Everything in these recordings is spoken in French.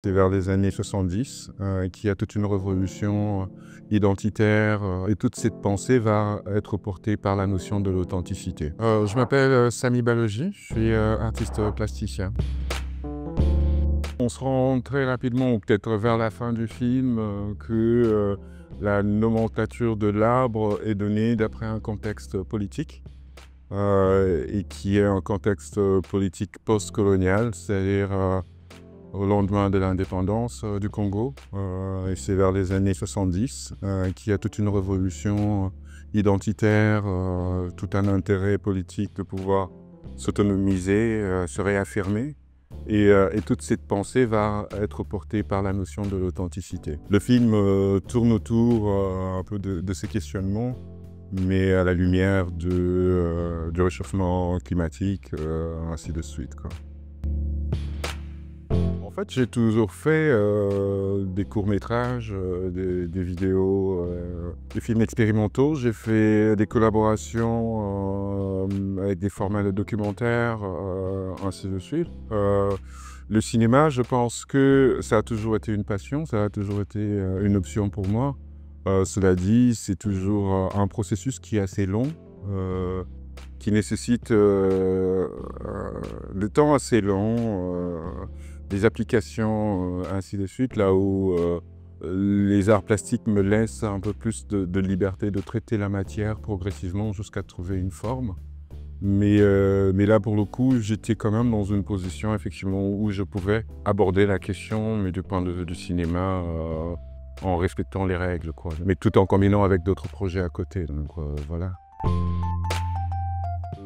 C'est vers les années 70 qu'il y a toute une révolution identitaire et toute cette pensée va être portée par la notion de l'authenticité. Je m'appelle Samy Balogi, je suis artiste plasticien. On se rend très rapidement, ou peut-être vers la fin du film, que la nomenclature de l'arbre est donnée d'après un contexte politique. Et qui est un contexte politique post-colonial, c'est-à-dire au lendemain de l'indépendance du Congo. Et c'est vers les années 70 qu'il y a toute une révolution identitaire, tout un intérêt politique de pouvoir s'autonomiser, se réaffirmer. Et toute cette pensée va être portée par la notion de l'authenticité. Le film tourne autour un peu de ces questionnements, mais à la lumière du réchauffement climatique, ainsi de suite, quoi. En fait, j'ai toujours fait des courts-métrages, des vidéos, des films expérimentaux. J'ai fait des collaborations avec des formats de documentaires, ainsi de suite. Le cinéma, je pense que ça a toujours été une passion, ça a toujours été une option pour moi. Cela dit, c'est toujours un processus qui est assez long, qui nécessite des temps assez longs, des applications, ainsi de suite, là où les arts plastiques me laissent un peu plus de liberté de traiter la matière progressivement jusqu'à trouver une forme. Mais là, pour le coup, j'étais quand même dans une position, effectivement, où je pouvais aborder la question, mais du point de vue du cinéma, en respectant les règles, quoi. Mais tout en combinant avec d'autres projets à côté, donc voilà.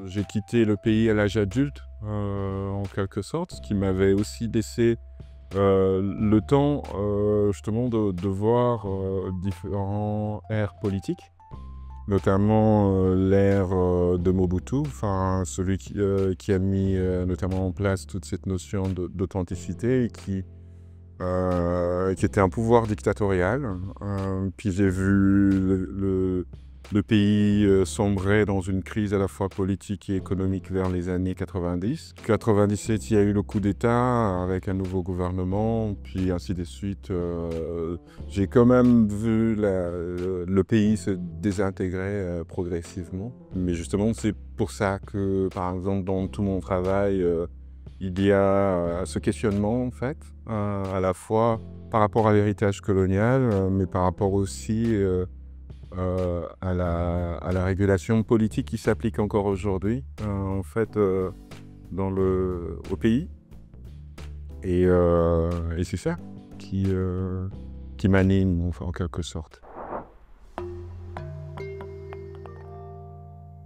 J'ai quitté le pays à l'âge adulte, en quelque sorte, ce qui m'avait aussi laissé le temps, justement, de voir différents ères politiques, notamment l'ère de Mobutu, enfin celui qui a mis notamment en place toute cette notion d'authenticité et qui était un pouvoir dictatorial. Puis j'ai vu le pays sombrer dans une crise à la fois politique et économique vers les années 90. En 97, il y a eu le coup d'État avec un nouveau gouvernement, puis ainsi de suite. J'ai quand même vu le pays se désintégrer progressivement. Mais justement, c'est pour ça que, par exemple, dans tout mon travail, il y a ce questionnement, en fait, à la fois par rapport à l'héritage colonial, mais par rapport aussi à la régulation politique qui s'applique encore aujourd'hui, en fait, au pays. Et c'est ça qui m'anime, enfin, en quelque sorte.